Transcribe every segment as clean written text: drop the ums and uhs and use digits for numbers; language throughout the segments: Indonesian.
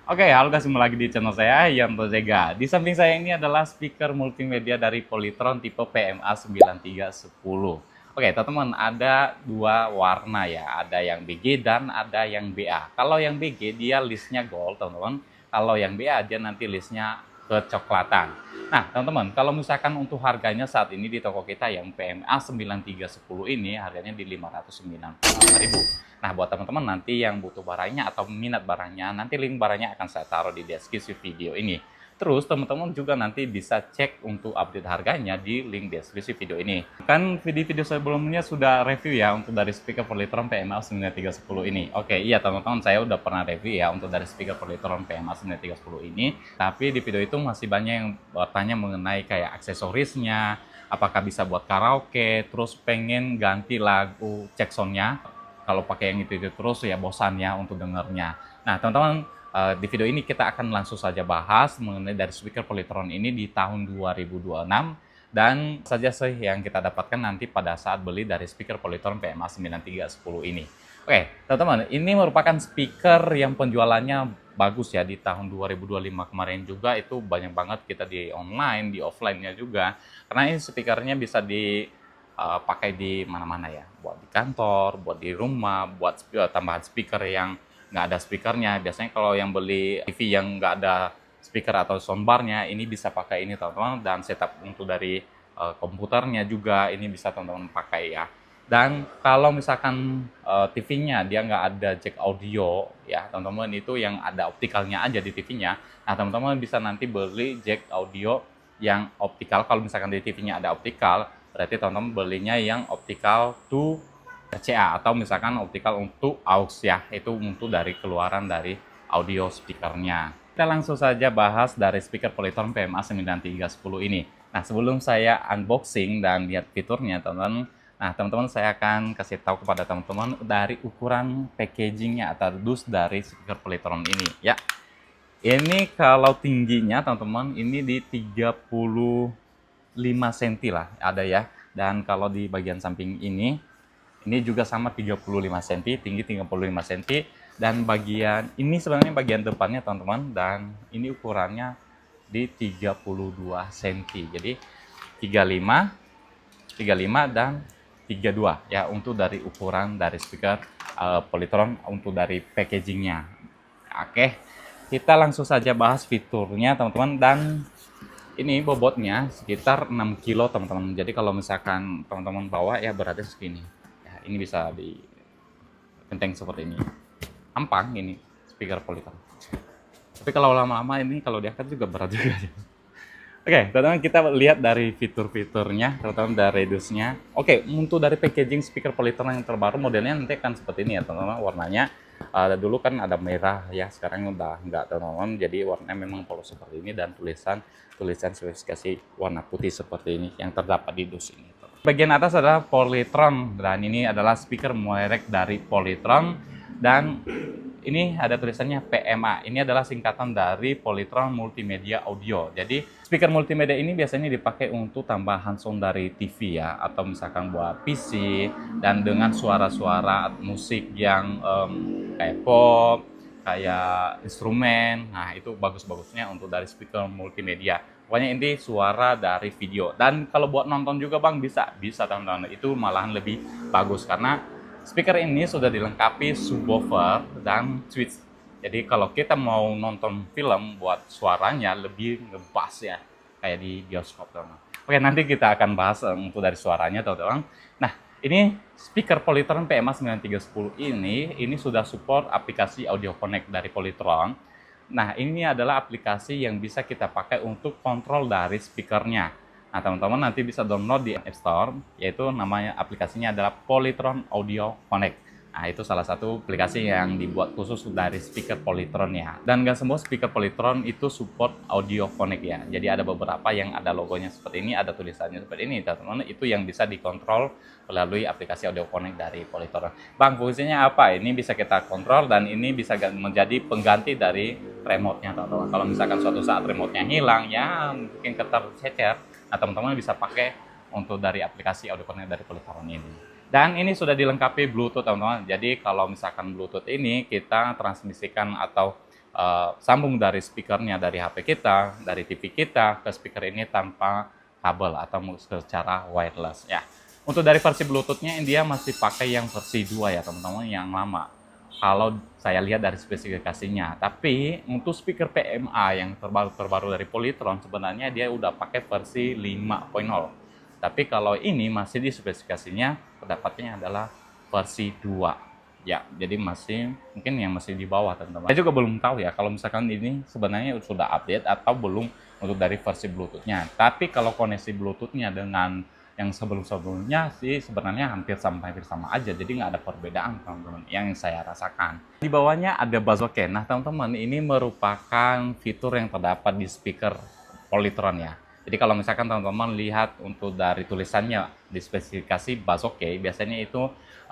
Oke, halo guys, kembali lagi di channel saya, Yanto Zega. Di samping saya ini adalah speaker multimedia dari Polytron tipe PMA 9310. Oke, teman-teman, ada dua warna ya, ada yang BG dan ada yang BA. Kalau yang BG dia listnya gold, teman-teman. Kalau yang BA dia nanti listnya kecoklatan. Nah, teman-teman, kalau misalkan untuk harganya saat ini di toko kita yang PMA 9310 ini harganya di 595.000. Nah, buat teman-teman nanti yang butuh barangnya atau minat barangnya, nanti link barangnya akan saya taruh di deskripsi video ini. Terus teman-teman juga nanti bisa cek untuk update harganya di link deskripsi video ini. Kan video-video sebelumnya sudah review ya untuk dari speaker Polytron PMA 9310 ini. Oke, iya teman-teman, saya udah pernah review ya untuk dari speaker Polytron PMA 9310 ini. Tapi di video itu masih banyak yang bertanya mengenai kayak aksesorisnya, apakah bisa buat karaoke, terus pengen ganti lagu cek soundnya. Kalau pakai yang itu terus ya bosan ya untuk dengarnya. Nah, teman-teman, di video ini kita akan langsung saja bahas mengenai dari speaker Polytron ini di tahun 2026 dan saja sih yang kita dapatkan nanti pada saat beli dari speaker Polytron PMA 9310 ini. Oke, teman-teman, ini merupakan speaker yang penjualannya bagus ya di tahun 2025 kemarin juga itu banyak banget kita di online, di offline-nya juga. Karena ini speakernya bisa di pakai di mana-mana ya, buat di kantor, buat di rumah, buat tambahan speaker yang nggak ada speakernya. Biasanya kalau yang beli TV yang nggak ada speaker atau soundbarnya, ini bisa pakai ini teman-teman, dan setup untuk dari komputernya juga ini bisa teman-teman pakai ya. Dan kalau misalkan TV-nya dia nggak ada jack audio ya teman-teman, itu yang ada optikalnya aja di TV-nya. Nah, teman-teman bisa nanti beli jack audio yang optikal. Kalau misalkan di TV-nya ada optikal, berarti teman-teman belinya yang optikal to RCA atau misalkan optikal untuk aux ya, itu untuk dari keluaran dari audio speakernya. Kita langsung saja bahas dari speaker Polytron PMA 9310 ini. Nah, sebelum saya unboxing dan lihat fiturnya teman-teman, nah teman-teman saya akan kasih tahu kepada teman-teman dari ukuran packagingnya atau dus dari speaker Polytron ini ya. Ini kalau tingginya teman-teman ini di 35 cm lah ada ya. Dan kalau di bagian samping ini juga sama 35 cm, tinggi 35 cm. Dan bagian ini sebenarnya bagian depannya teman-teman, dan ini ukurannya di 32 cm. Jadi 35, 35 dan 32 ya untuk dari ukuran dari speaker Polytron untuk dari packagingnya. Oke, kita langsung saja bahas fiturnya teman-teman. Dan ini bobotnya sekitar 6 kilo teman-teman. Jadi kalau misalkan teman-teman bawa ya beratnya segini. Ya, ini bisa di genteng seperti ini. Ampang ini speaker Polytron. Tapi kalau lama-lama ini kalau diangkat juga berat juga. Oke, teman-teman kita lihat dari fitur-fiturnya, teman-teman dari dusnya. Oke, untuk dari packaging speaker Polytron yang terbaru modelnya nanti akan seperti ini ya teman-teman. Warnanya dulu kan ada merah ya, sekarang udah enggak teman-teman. Jadi warnanya memang polos seperti ini dan tulisan spesifikasi warna putih seperti ini yang terdapat di dus ini. Bagian atas adalah Polytron dan ini adalah speaker merek dari Polytron, dan ini ada tulisannya PMA. Ini adalah singkatan dari Polytron Multimedia Audio. Jadi speaker multimedia ini biasanya dipakai untuk tambahan sound dari TV ya, atau misalkan buat PC, dan dengan suara-suara musik yang kayak pop, kayak instrumen. Nah, itu bagus-bagusnya untuk dari speaker multimedia. Pokoknya ini suara dari video. Dan kalau buat nonton juga Bang bisa teman-teman. Itu malahan lebih bagus karena speaker ini sudah dilengkapi subwoofer dan switch. Jadi kalau kita mau nonton film buat suaranya lebih ngebas ya, kayak di bioskop teman-teman. Oke, nanti kita akan bahas untuk dari suaranya teman-teman. Nah, ini speaker Polytron PMA 9310 ini sudah support aplikasi Audio Connect dari Polytron. Nah, ini adalah aplikasi yang bisa kita pakai untuk kontrol dari speakernya. Nah, teman-teman nanti bisa download di App Store, yaitu namanya aplikasinya adalah Polytron Audio Connect. Nah, itu salah satu aplikasi yang dibuat khusus dari speaker Polytron ya. Dan nggak semua speaker Polytron itu support Audio Connect ya. Jadi ada beberapa yang ada logonya seperti ini, ada tulisannya seperti ini, teman-teman. Itu yang bisa dikontrol melalui aplikasi Audio Connect dari Polytron. Bang, fungsinya apa? Ini bisa kita kontrol dan ini bisa menjadi pengganti dari remote-nya, teman-teman. Kalau misalkan suatu saat remote-nya hilang, ya mungkin ketercecer. Nah, teman-teman bisa pakai untuk dari aplikasi Audio Connect dari Polytron ini. Dan ini sudah dilengkapi Bluetooth teman-teman. Jadi kalau misalkan Bluetooth ini kita transmisikan atau sambung dari speakernya dari HP kita, dari TV kita ke speaker ini tanpa kabel atau secara wireless ya. Untuk dari versi Bluetooth-nya dia masih pakai yang versi 2 ya teman-teman, yang lama. Kalau saya lihat dari spesifikasinya. Tapi untuk speaker PMA yang terbaru dari Polytron sebenarnya dia udah pakai versi 5.0. Tapi kalau ini masih di spesifikasinya pendapatnya adalah versi 2. Ya, jadi mungkin yang masih di bawah teman-teman. Saya juga belum tahu ya kalau misalkan ini sebenarnya sudah update atau belum untuk dari versi Bluetooth-nya. Tapi kalau koneksi Bluetooth-nya dengan yang sebelum-sebelumnya sih sebenarnya hampir sama aja, jadi nggak ada perbedaan teman-teman yang saya rasakan. Di bawahnya ada Bazoken. Nah teman-teman, ini merupakan fitur yang terdapat di speaker Polytron ya. Jadi kalau misalkan teman-teman lihat untuk dari tulisannya di spesifikasi Bazoken, biasanya itu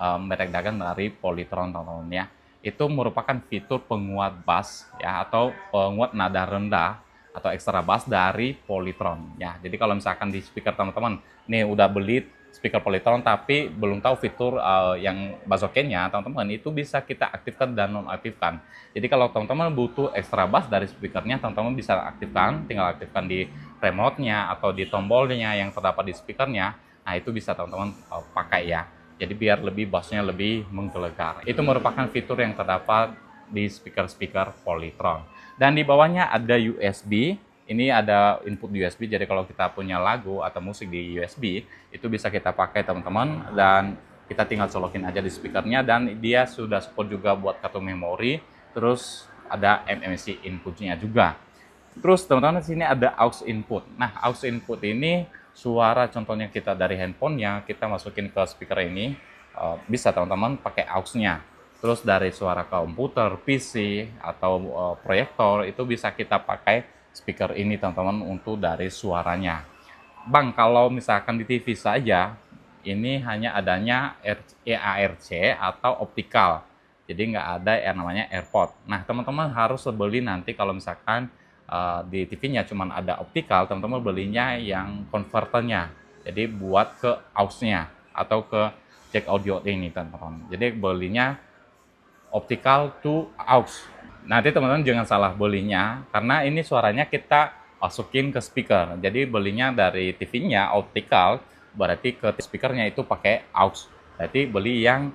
merek dagang dari Polytron teman-teman ya. Itu merupakan fitur penguat bass ya, atau penguat nada rendah atau extra bass dari Polytron ya. Jadi kalau misalkan di speaker teman-teman nih udah beli speaker Polytron tapi belum tahu fitur yang Bazoken-nya, teman-teman itu bisa kita aktifkan dan nonaktifkan. Jadi kalau teman-teman butuh extra bass dari speakernya, teman-teman bisa aktifkan, tinggal aktifkan di remote-nya atau di tombolnya yang terdapat di speakernya. Nah itu bisa teman-teman pakai ya. Jadi biar lebih bassnya lebih menggelegar. Itu merupakan fitur yang terdapat di speaker-speaker Polytron. Dan di bawahnya ada USB. Ini ada input USB, jadi kalau kita punya lagu atau musik di USB, itu bisa kita pakai teman-teman. Dan kita tinggal colokin aja di speakernya, dan dia sudah support juga buat kartu memori. Terus ada MMC inputnya juga. Terus teman-teman di sini ada aux input. Nah, aux input ini suara contohnya kita dari handphonenya, kita masukin ke speaker ini, bisa teman-teman pakai aux-nya. Terus dari suara komputer, PC, atau proyektor itu bisa kita pakai speaker ini teman-teman untuk dari suaranya. Bang, kalau misalkan di TV saja, ini hanya adanya EARC atau optikal. Jadi nggak ada yang namanya AirPod. Nah, teman-teman harus beli nanti kalau misalkan di TV-nya cuma ada optikal, teman-teman belinya yang converternya. Jadi buat ke aux-nya atau ke jack audio ini teman-teman. Jadi belinya optical to aux. Nanti teman-teman jangan salah belinya, karena ini suaranya kita masukin ke speaker. Jadi belinya dari TV-nya optical, berarti ke speakernya itu pakai aux. Jadi beli yang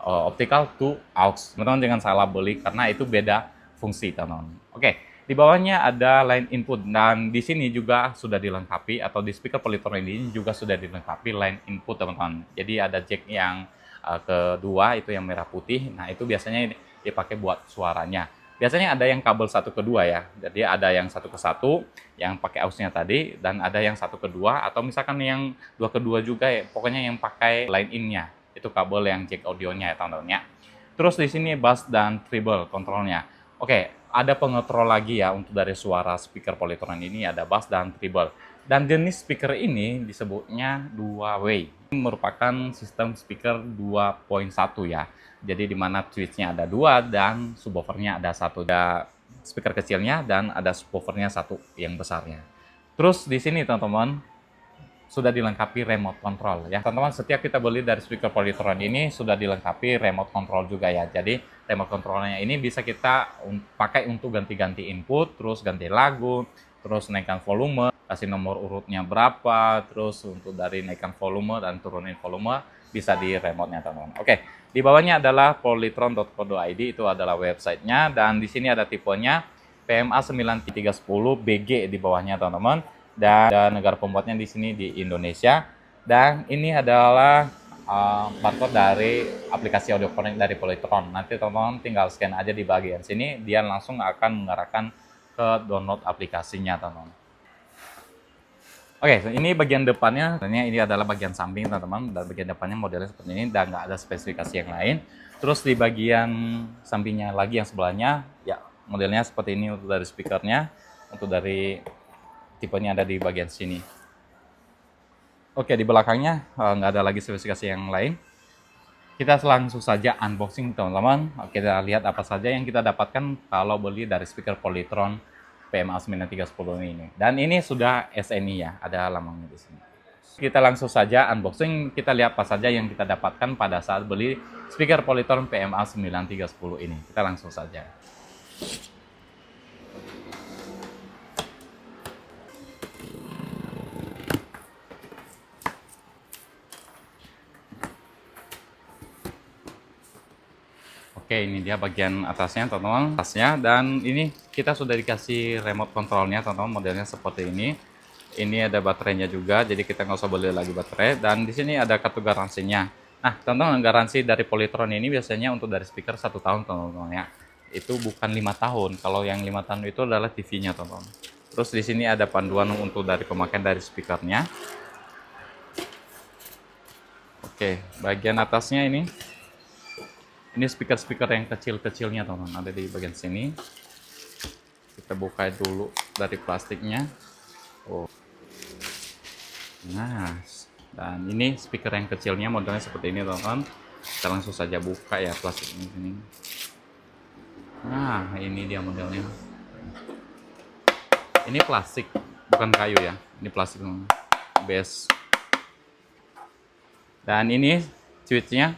optical to aux. Teman-teman jangan salah beli, karena itu beda fungsi teman-teman. Oke, di bawahnya ada line input, dan di sini juga sudah dilengkapi, atau di speaker Polytron ini juga sudah dilengkapi line input teman-teman. Jadi ada jack yang kedua itu yang merah putih. Nah itu biasanya dipakai buat suaranya. Biasanya ada yang kabel 1 ke 2 ya. Jadi ada yang 1 ke 1 yang pakai aux-nya tadi, dan ada yang 1 ke 2, atau misalkan yang 2 ke 2 juga ya. Pokoknya yang pakai line in-nya. Itu kabel yang jack audionya ya teman-teman ya. Terus di sini bass dan treble kontrolnya. Oke, ada pengontrol lagi ya untuk dari suara speaker Polytron ini, ada bass dan treble. Dan jenis speaker ini disebutnya 2-way. Ini merupakan sistem speaker 2.1 ya. Jadi di mana switch-nya ada 2 dan subwoofernya ada 1. Ada speaker kecilnya dan ada subwoofernya 1 yang besarnya. Terus di sini teman-teman sudah dilengkapi remote control ya. Teman-teman, setiap kita beli dari speaker Polytron ini sudah dilengkapi remote control juga ya. Jadi remote controlnya ini bisa kita pakai untuk ganti-ganti input, terus ganti lagu, terus naikkan volume, kasih nomor urutnya berapa, terus untuk dari naikkan volume dan turunin volume bisa di remote-nya teman-teman. Oke, di bawahnya adalah polytron.co.id, itu adalah websitenya, dan di sini ada tipenya PMA 9310 BG di bawahnya teman-teman, dan negara pembuatnya di sini di Indonesia. Dan ini adalah barcode dari aplikasi audio connect dari Polytron. Nanti teman-teman tinggal scan aja di bagian sini, dia langsung akan mengarahkan ke download aplikasinya teman-teman. Oke, ini bagian depannya. Sebenarnya ini adalah bagian samping teman-teman, dan bagian depannya modelnya seperti ini dan nggak ada spesifikasi yang lain. Terus di bagian sampingnya lagi yang sebelahnya, ya modelnya seperti ini untuk dari speakernya, untuk dari tipenya ada di bagian sini. Oke, di belakangnya nggak ada lagi spesifikasi yang lain. Kita langsung saja unboxing teman-teman. Kita lihat apa saja yang kita dapatkan kalau beli dari speaker Polytron PMA 9310 ini. Dan ini sudah SNI ya, ada lambangnya di sini. Kita langsung saja unboxing, kita lihat apa saja yang kita dapatkan pada saat beli speaker Polytron PMA 9310 ini. Kita langsung saja. Oke, ini dia bagian atasnya, teman-teman. Atasnya, dan ini kita sudah dikasih remote controlnya, teman-teman. Modelnya seperti ini. Ini ada baterainya juga, jadi kita nggak usah beli lagi baterai. Dan di sini ada kartu garansinya. Nah, teman-teman, garansi dari Polytron ini biasanya untuk dari speaker 1 tahun, teman-teman ya. Itu bukan 5 tahun. Kalau yang 5 tahun itu adalah TV-nya, teman-teman. Terus di sini ada panduan untuk dari pemakaian dari speakernya. Oke, bagian atasnya ini speaker-speaker yang kecil-kecilnya, teman-teman, ada di bagian sini. Kita buka dulu dari plastiknya. Oh, nah, dan ini speaker yang kecilnya modelnya seperti ini, teman-teman. Kita langsung saja buka ya plastiknya ini. Nah, ini dia modelnya. Ini plastik, bukan kayu ya. Ini plastik, teman-teman. Base. Dan ini switchnya.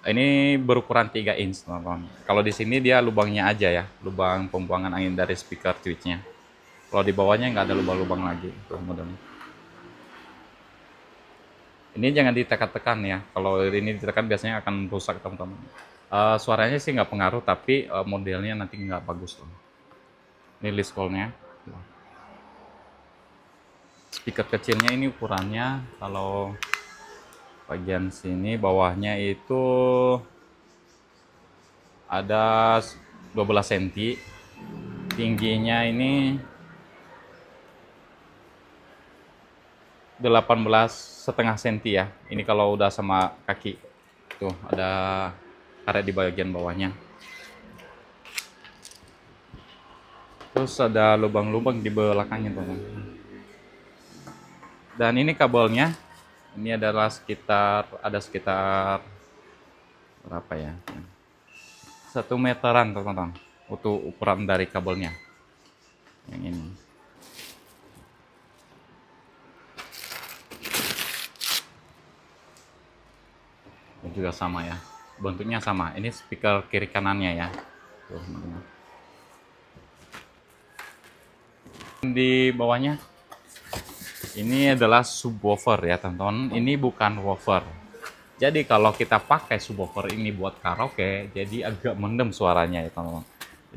Ini berukuran 3 inch, teman-teman. Kalau di sini dia lubangnya aja ya, lubang pembuangan angin dari speaker switchnya. Kalau di bawahnya nggak ada lubang-lubang lagi, tuh modelnya. Ini jangan ditekan-tekan ya. Kalau ini ditekan biasanya akan rusak, teman-teman. Suaranya sih nggak pengaruh, tapi modelnya nanti nggak bagus tuh. Ini list call-nya. Speaker kecilnya ini ukurannya kalau bagian sini bawahnya itu ada 12 cm, tingginya ini 18,5 cm ya. Ini kalau udah sama kaki tuh ada karet di bagian bawahnya. Terus ada lubang-lubang di belakangnya, teman-teman. Dan ini kabelnya. Ini adalah sekitar berapa ya? 1 meteran, teman-teman. Untuk ukuran dari kabelnya. Yang ini. Ini juga sama ya. Bentuknya sama. Ini speaker kiri kanannya ya. Tuh, teman-teman. Di bawahnya ini adalah subwoofer ya, teman-teman. Ini bukan woofer. Jadi kalau kita pakai subwoofer ini buat karaoke, jadi agak mendem suaranya ya, teman-teman.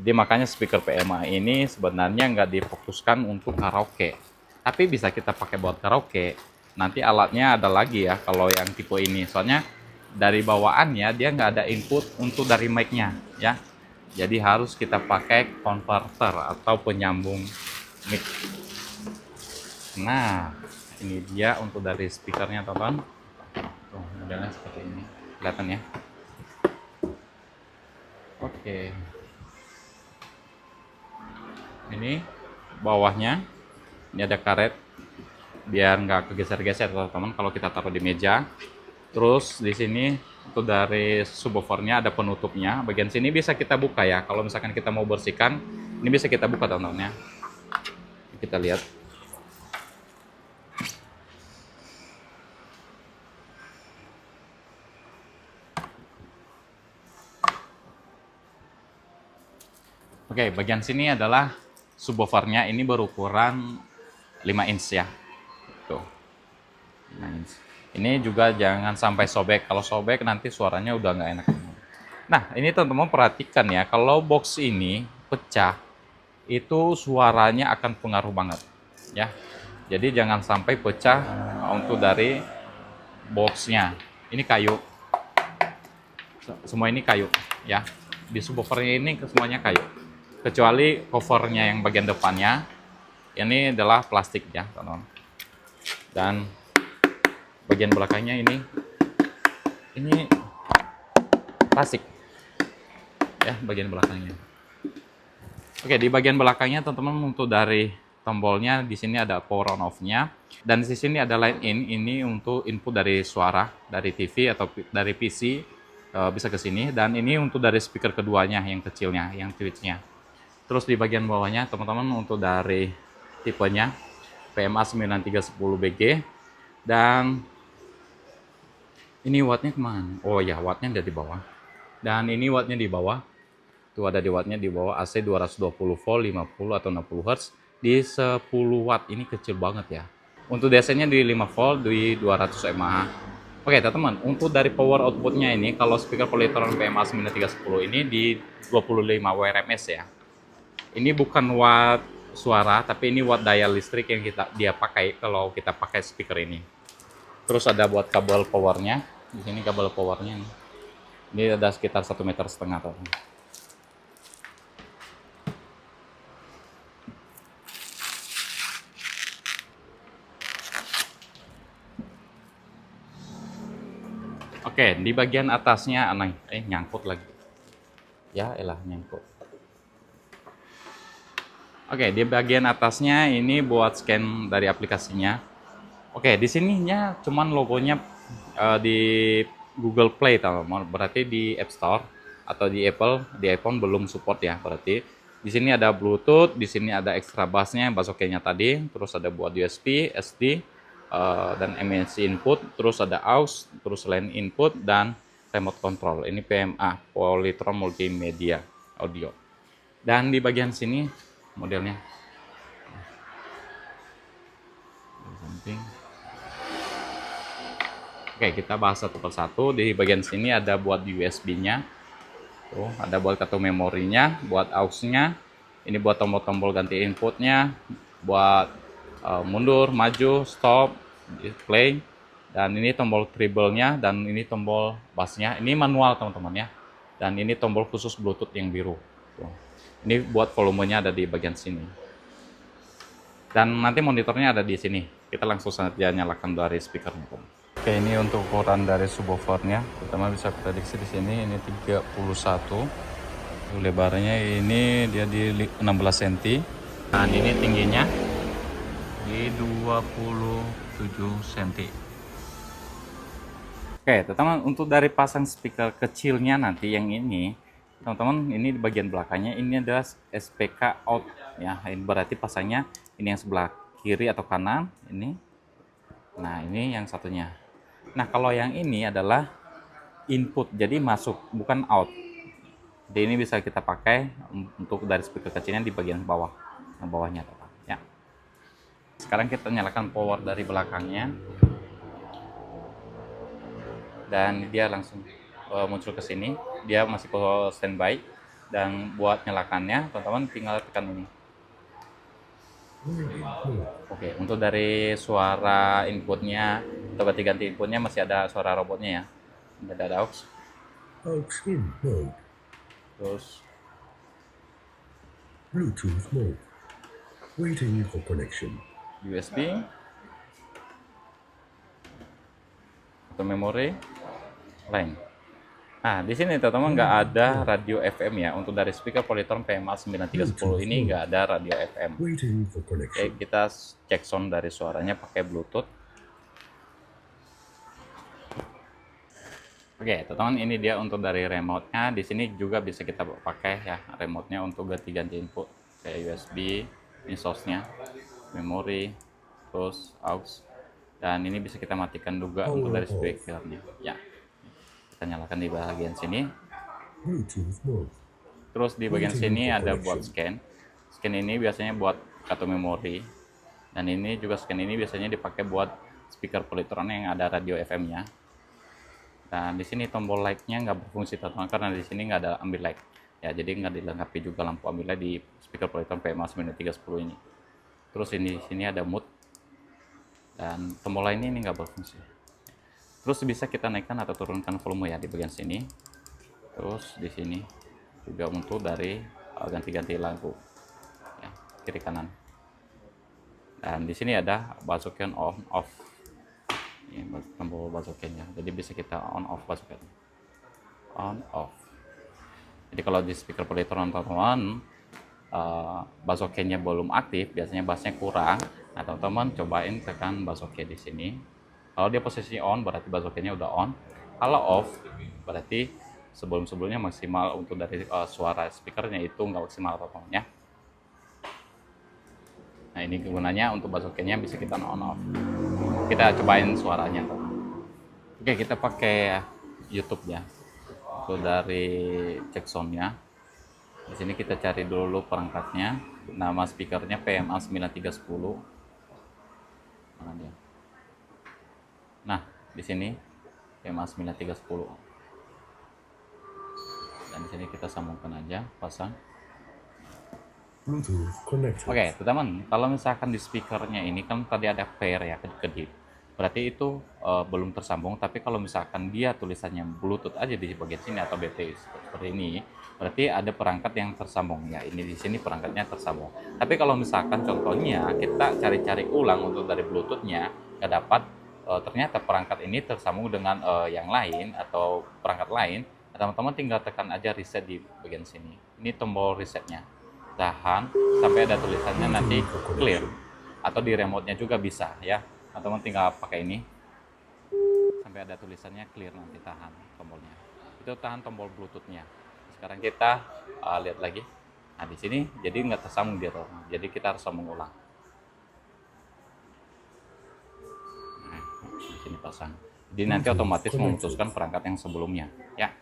Jadi makanya speaker PMA ini sebenarnya nggak difokuskan untuk karaoke. Tapi bisa kita pakai buat karaoke. Nanti alatnya ada lagi ya kalau yang tipe ini. Soalnya dari bawaannya dia nggak ada input untuk dari mic-nya ya. Jadi harus kita pakai converter atau penyambung mic. Nah, ini dia untuk dari speakernya, teman-teman. Tuh, modelnya seperti ini. Kelihatan ya? Oke. Ini bawahnya. Ini ada karet. Biar nggak kegeser-geser, teman-teman, kalau kita taruh di meja. Terus di sini untuk dari subwoofernya ada penutupnya. Bagian sini bisa kita buka ya. Kalau misalkan kita mau bersihkan, ini bisa kita buka, teman-teman ya. Kita lihat. Oke, bagian sini adalah subwoofernya. Ini berukuran 5 inch ya. Tuh. 5 inch. Ini juga jangan sampai sobek. Kalau sobek nanti suaranya udah nggak enak. Nah, ini teman-teman perhatikan ya. Kalau box ini pecah, itu suaranya akan pengaruh banget. Ya. Jadi jangan sampai pecah untuk dari boxnya. Ini kayu. Semua ini kayu ya. Di subwoofernya ini semuanya kayu. Kecuali covernya yang bagian depannya ini adalah plastik ya, teman-teman. Dan bagian belakangnya ini plastik ya, bagian belakangnya. Oke, di bagian belakangnya teman-teman untuk dari tombolnya di sini ada power on off-nya, dan di sini ada line in. Ini untuk input dari suara dari TV atau dari PC, bisa ke sini. Dan ini untuk dari speaker keduanya yang kecilnya, yang switch-nya. Terus di bagian bawahnya teman-teman untuk dari tipenya PMA 9310BG. Dan ini wattnya kemana? Oh ya, wattnya ada di bawah. Dan ini wattnya di bawah. Tuh ada di wattnya di bawah. AC 220 volt, 50 atau 60 Hz di 10 watt. Ini kecil banget ya. Untuk DC-nya di 5 volt di 200 mAh. Oke, teman-teman, untuk dari power outputnya ini, kalau speaker Polytron PMA 9310 ini di 25 WRMS ya. Ini bukan watt suara, tapi ini watt daya listrik yang dia pakai kalau kita pakai speaker ini. Terus ada buat kabel powernya. Di sini kabel powernya nih. Ini ada sekitar 1,5 meter, teman. Oke, di bagian atasnya nyangkut lagi. Ya, elah nyangkut. Oke, di bagian atasnya ini buat scan dari aplikasinya. Oke, di sininya cuman logonya di Google Play, teman. Berarti di App Store atau di Apple, di iPhone belum support ya. Berarti di sini ada Bluetooth, di sini ada extra bassnya, bass oke-nya tadi, terus ada buat USB, SD, dan MNC input, terus ada AUX, terus line input dan remote control. Ini PMA, Polytron Multimedia Audio. Dan di bagian sini modelnya. Samping. Oke, kita bahas satu persatu. Di bagian sini ada buat USB-nya. Tuh, ada buat kartu memorinya, buat AUX-nya. Ini buat tombol-tombol ganti inputnya, buat mundur, maju, stop, display. Dan ini tombol treble-nya, dan ini tombol bass-nya. Ini manual, teman-teman ya. Dan ini tombol khusus Bluetooth yang biru. Tuh. Ini buat volumenya ada di bagian sini. Dan nanti monitornya ada di sini. Kita langsung saja nyalakan dari speakernya. Oke, ini untuk ukuran dari subwoofernya. Pertama bisa prediksi di sini ini 31. Lebarnya ini dia di 16 cm. Dan ini tingginya di 27 cm. Oke, teman-teman, untuk dari pasang speaker kecilnya nanti yang ini, teman-teman, ini di bagian belakangnya ini adalah SPK out ya. Ini berarti pasangnya ini yang sebelah kiri atau kanan ini. Nah, ini yang satunya. Nah, kalau yang ini adalah input, jadi masuk bukan out. Jadi ini bisa kita pakai untuk dari speaker kecilnya di bagian bawah, nah, bawahnya ya. Sekarang kita nyalakan power dari belakangnya. Dan dia langsung muncul ke sini. Dia masih standby. Dan buat nyalakannya, teman-teman tinggal tekan ini. Oke, untuk dari suara inputnya atau ganti inputnya masih ada suara robotnya ya. Ada AUX. AUX in mode. Terus Bluetooth mode. Waiting for connection. USB atau memori lain. Nah, di sini teman-teman nggak ada radio FM ya. Untuk dari speaker Polytron PMA 9310 ini nggak ada radio FM. Oke, kita cek sound dari suaranya pakai Bluetooth. Oke, teman-teman, ini dia untuk dari remote-nya. Di sini juga bisa kita pakai ya remote-nya untuk ganti-ganti input kayak USB, ini source-nya, memori, terus AUX. Dan ini bisa kita matikan juga untuk dari speakernya. Ya. Kita nyalakan di bagian sini. Terus di bagian sini ada buat scan. Scan ini biasanya buat kartu memori. Dan ini juga scan ini biasanya dipakai buat speaker Polytron yang ada radio FM-nya. Dan di sini tombol light-nya nggak berfungsi, teman-teman, karena di sini nggak ada ambil light. Ya, jadi nggak dilengkapi juga lampu ambil light di speaker Polytron PMA 9310 ini. Terus ini di sini ada mute. Dan tombol lainnya ini nggak berfungsi. Terus bisa kita naikkan atau turunkan volume ya di bagian sini. Terus di sini juga untuk dari ganti-ganti lampu ya, kiri kanan. Dan di sini ada basoken on off. Ini tombol basokennya. Jadi bisa kita on off basoken. On off. Jadi kalau di speaker Polytron teman-teman basokennya belum aktif, biasanya bassnya kurang. Nah, teman-teman cobain tekan basoken di sini. Kalau dia posisi on, berarti basokennya udah on. Kalau off, berarti sebelum-sebelumnya maksimal untuk dari suara speakernya itu nggak maksimal teman-teman ya. Nah, ini gunanya untuk basokennya bisa kita on off. Kita cobain suaranya. Oke, kita pakai YouTube ya. Itu dari cek soundnya. Di sini kita cari dulu perangkatnya. Nama speakernya PMA 9310. Mana dia? Nah, di sini PMA 9310. Dan di sini kita sambungkan aja, pasang. Bluetooth connected. Oke, teman-teman, kalau misalkan di speakernya ini kan tadi ada pair ya, kedip. Berarti itu belum tersambung, tapi kalau misalkan dia tulisannya Bluetooth aja di bagian sini atau BT seperti ini, berarti ada perangkat yang tersambung. Ya, ini di sini perangkatnya tersambung. Tapi kalau misalkan contohnya kita cari-cari ulang untuk dari Bluetooth-nya, nggak dapat, ternyata perangkat ini tersambung dengan yang lain atau perangkat lain, teman-teman tinggal tekan aja reset di bagian sini. Ini tombol resetnya. Tahan sampai ada tulisannya nanti clear, atau di remote-nya juga bisa ya. Teman-teman tinggal pakai ini sampai ada tulisannya clear, nanti tahan tombolnya. Itu tahan tombol Bluetooth-nya. Sekarang kita lihat lagi. Nah, di sini jadi nggak tersambung dia, jadi kita harus sambung ulang. Nah, di sini pasang. Jadi nanti otomatis memutuskan perangkat yang sebelumnya ya.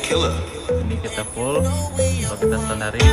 Ini kita full, kalau kita standarin.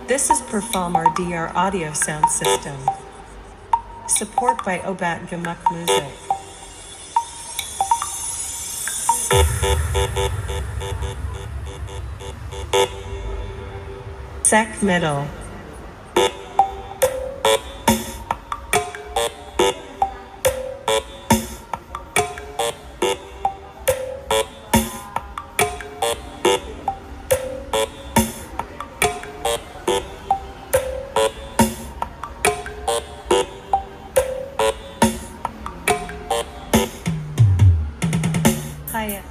This is Performer DR audio sound system. Support by Obat Gamak Music. Sec Middle. Hiya.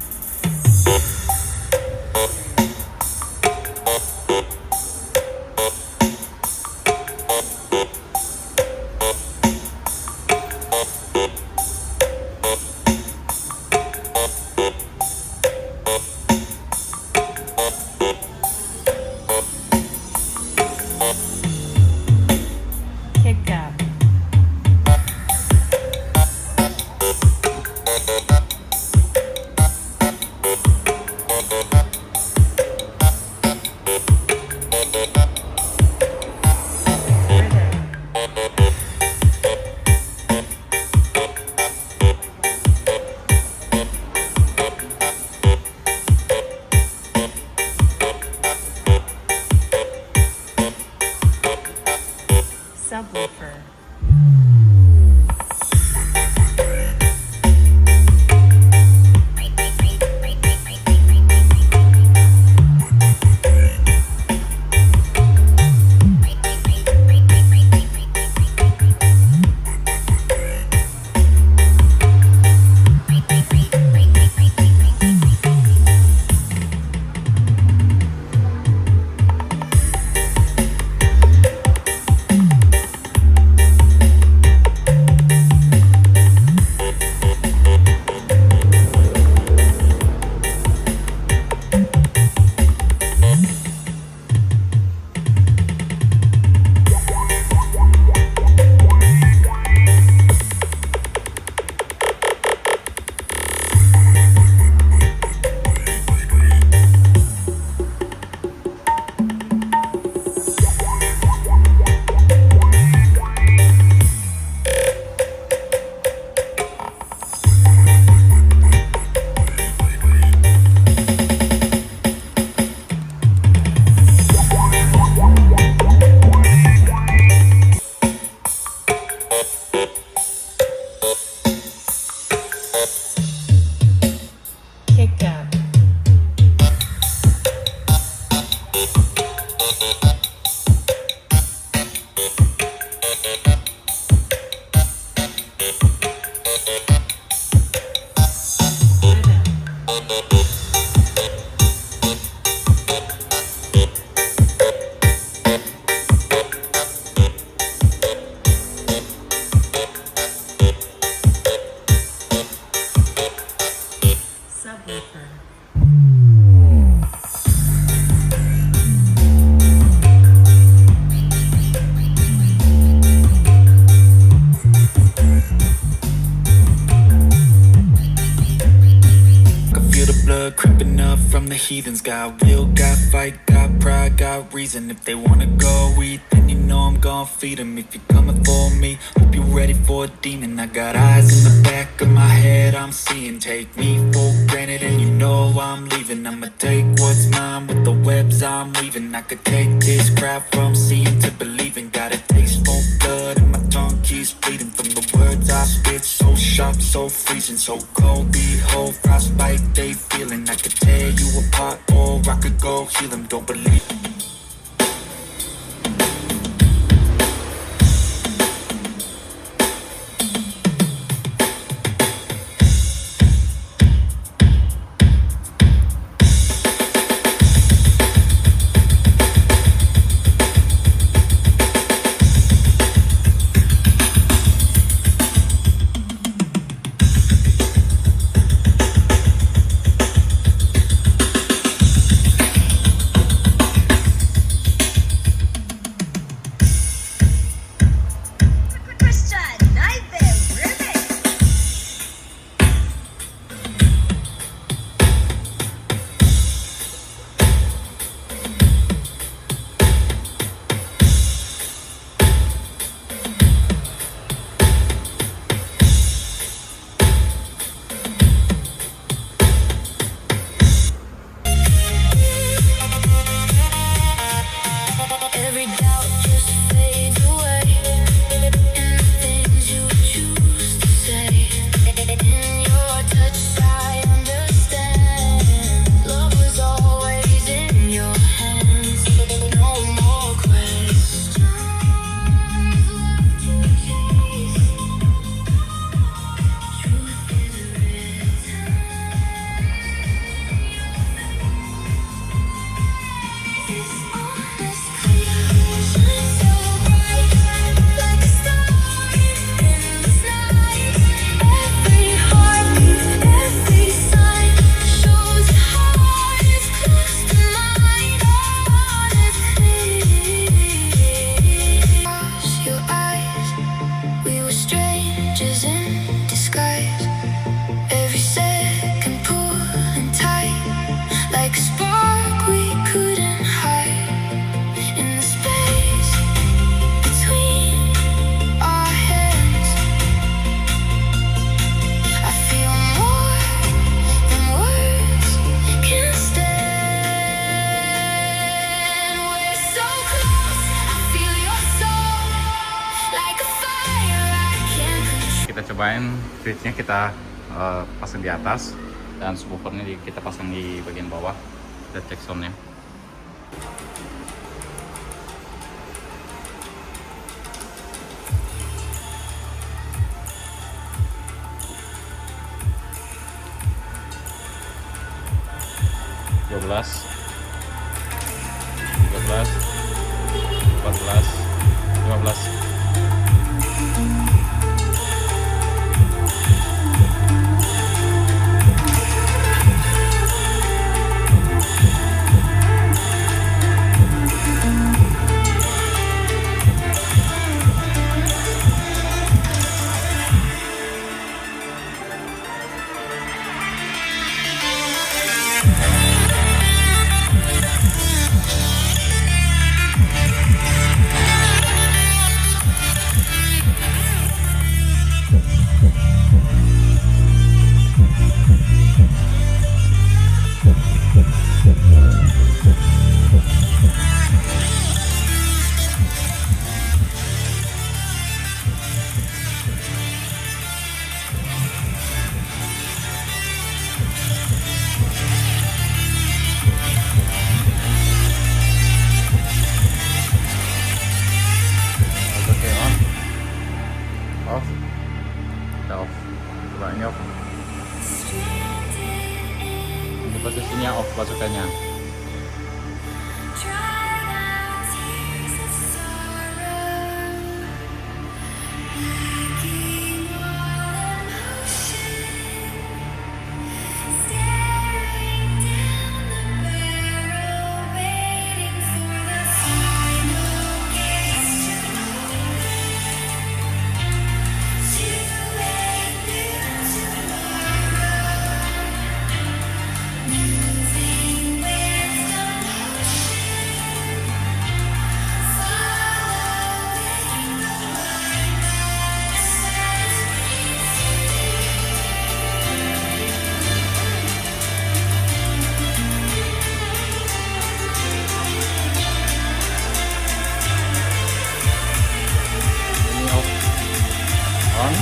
Subwoofer. Kicked up. Subwoofer. I feel the blood creeping up from the heathens. Got will, got fight, got pride, got reason. If they wanna go eat, then you know I'm gon' feed them. If you're coming for me, hope you're ready for a demon. I got eyes in the back of my head, I'm seeing. Take me for granted and you know I'm leaving. I'ma take what's mine with the webs I'm weaving. I could take this crowd from seeing to believing. Got a taste for blood and my tongue keeps bleeding from the words I spit. So sharp, so freezing, so cold. Behold, frostbite they feeling. I could tear you apart or I could go heal them. Don't believe. cobain fridge-nya kita pasang di atas dan subwoofernya kita pasang di bagian bawah. Kita cek soundnya. Dua belas, 13, 14, 15. Oke, on, off, kita off. Coba ini off. Ini posisinya off pasukannya. Ini off, on.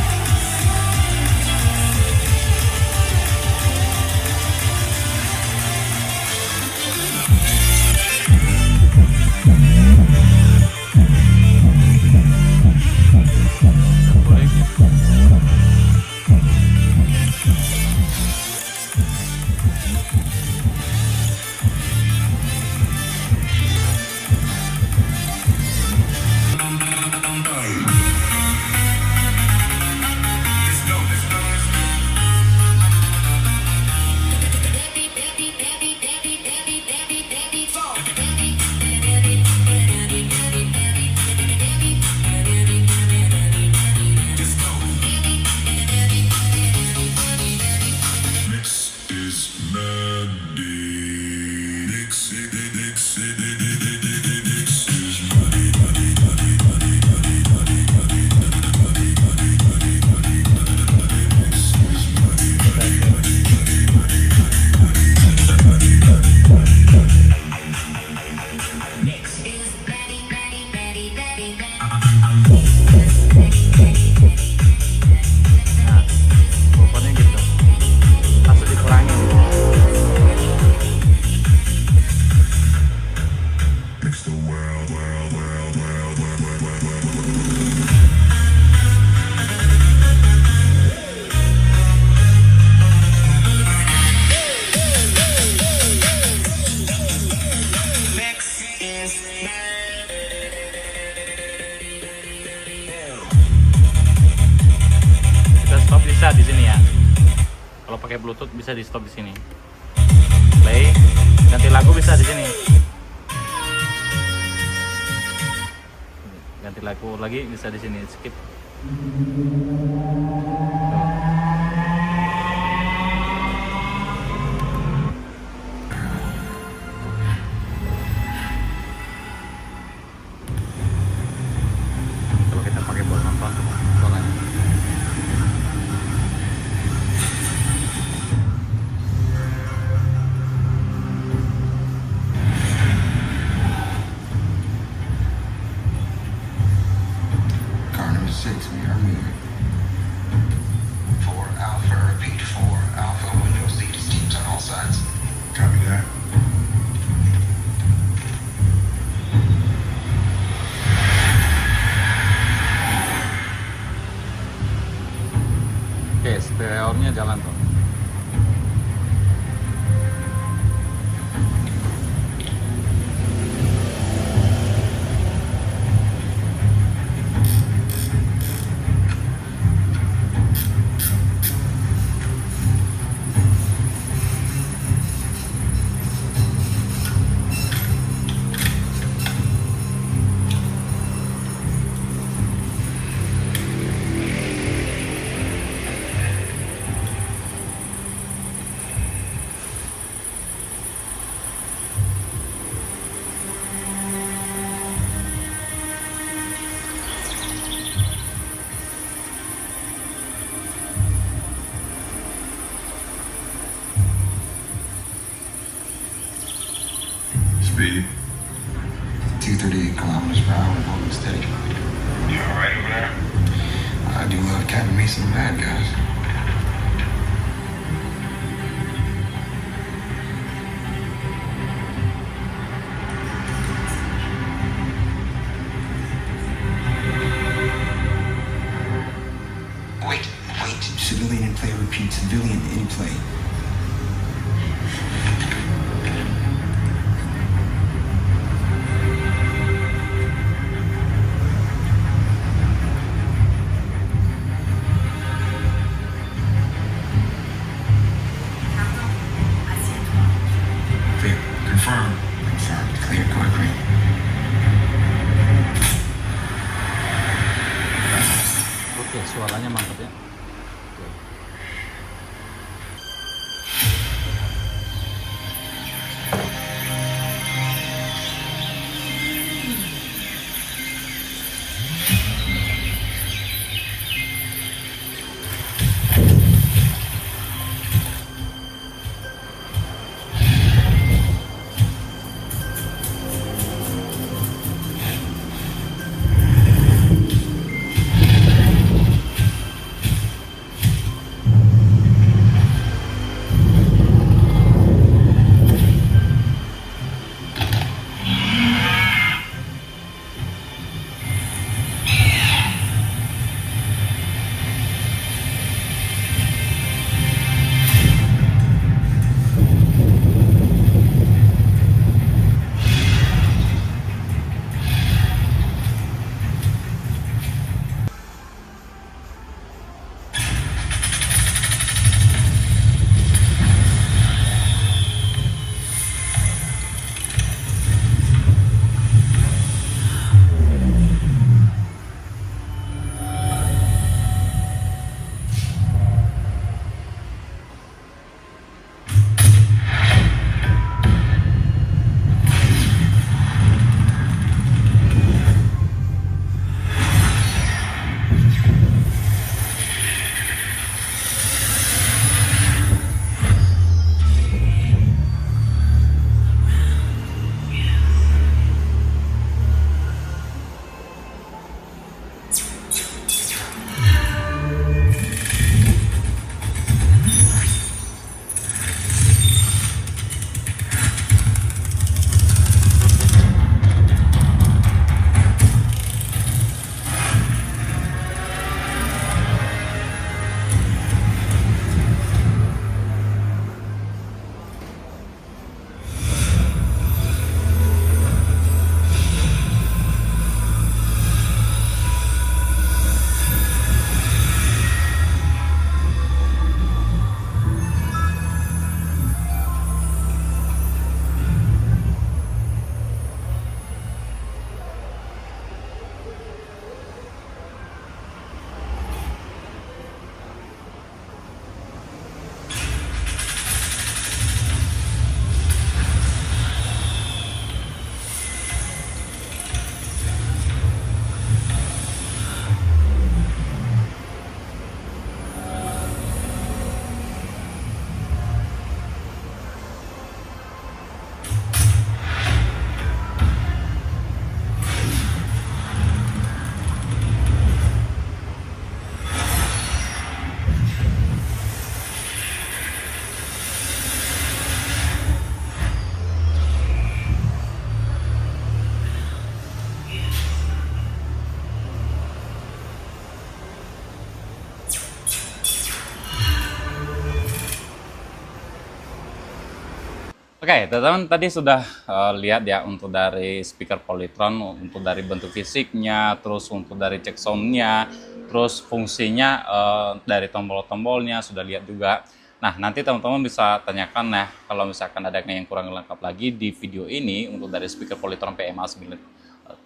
Pokoknya gitu. Langsung dikurangin. Mix the world, world, world, world, world, world, world, world. Kita stop bisa di sini ya. Kalau pakai Bluetooth bisa di stop di sini. Play, ganti lagu bisa di sini. Ganti lagu lagi bisa di sini. Skip. Kalau kita pakai buat nonton, tontonannya. Car number 6, we are moving. jalan tuh. Speed. 238 kilometers per hour, holding steady. You alright over there? I do love Captain Mason bad guys. Wait. Civilian in play, repeat, civilian in play. Clear. Confirm. Confirmed. Clear. Go green. Oke, suaranya mantap ya. Oke, teman-teman tadi sudah lihat ya untuk dari speaker Polytron, untuk dari bentuk fisiknya, terus untuk dari cek soundnya, terus fungsinya dari tombol-tombolnya sudah lihat juga. Nah, nanti teman-teman bisa tanyakan, nah kalau misalkan ada yang kurang lengkap lagi di video ini untuk dari speaker Polytron PMA 310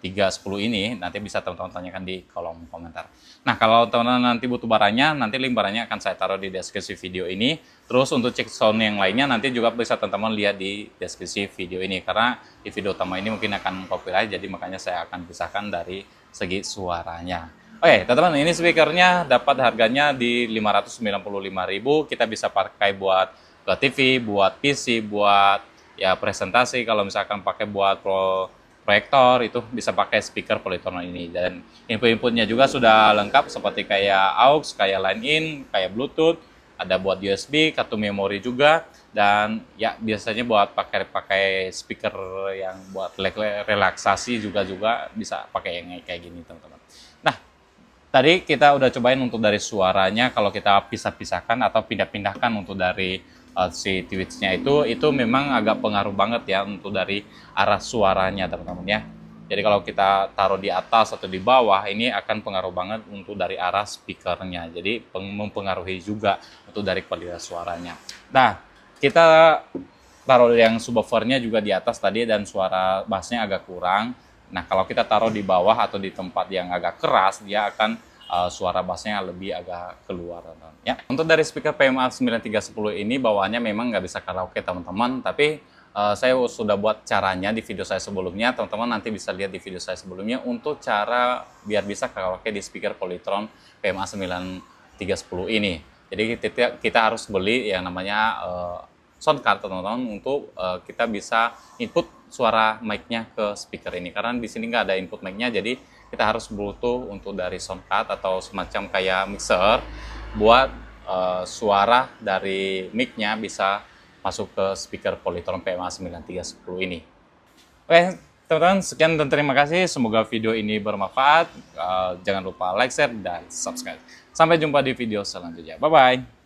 ini, nanti bisa teman-teman tanyakan di kolom komentar. Nah, kalau teman-teman nanti butuh barangnya, nanti link barangnya akan saya taruh di deskripsi video ini. Terus untuk cek sound yang lainnya nanti juga bisa teman-teman lihat di deskripsi video ini, karena di video utama ini mungkin akan copyright, jadi makanya saya akan pisahkan dari segi suaranya. Oke, teman-teman, ini speakernya dapat harganya di 595.000. Kita bisa pakai buat ke TV, buat PC, buat ya presentasi. Kalau misalkan pakai buat proyektor itu bisa pakai speaker Polytron ini, dan input-inputnya juga sudah lengkap seperti kayak aux, kayak line in, kayak Bluetooth, ada buat USB, kartu memori juga, dan ya biasanya buat pakai speaker yang buat relaksasi juga bisa pakai yang kayak gini teman-teman. Nah, tadi kita udah cobain untuk dari suaranya, kalau kita pisah-pisahkan atau pindah-pindahkan untuk dari si Twitch-nya itu memang agak pengaruh banget ya untuk dari arah suaranya teman-teman ya. Jadi kalau kita taruh di atas atau di bawah, ini akan pengaruh banget untuk dari arah speakernya. Jadi mempengaruhi juga untuk dari kualitas suaranya. Nah, kita taruh yang subwoofernya juga di atas tadi dan suara bassnya agak kurang. Nah, kalau kita taruh di bawah atau di tempat yang agak keras, dia akan suara bassnya lebih agak keluar ya. Untuk dari speaker PMA 9310 ini bawaannya memang nggak bisa karaoke teman-teman, tapi saya sudah buat caranya di video saya sebelumnya. Teman-teman nanti bisa lihat di video saya sebelumnya untuk cara biar bisa karaoke di speaker Polytron PMA 9310 ini. Jadi kita harus beli yang namanya sound card teman-teman untuk kita bisa input suara mic-nya ke speaker ini, karena di sini nggak ada input mic-nya, jadi kita harus butuh untuk dari sound card atau semacam kayak mixer buat suara dari mic-nya bisa masuk ke speaker Polytron PMA 9310 ini. Oke teman-teman, sekian dan terima kasih, semoga video ini bermanfaat. Jangan lupa like, share, dan subscribe. Sampai jumpa di video selanjutnya, bye bye.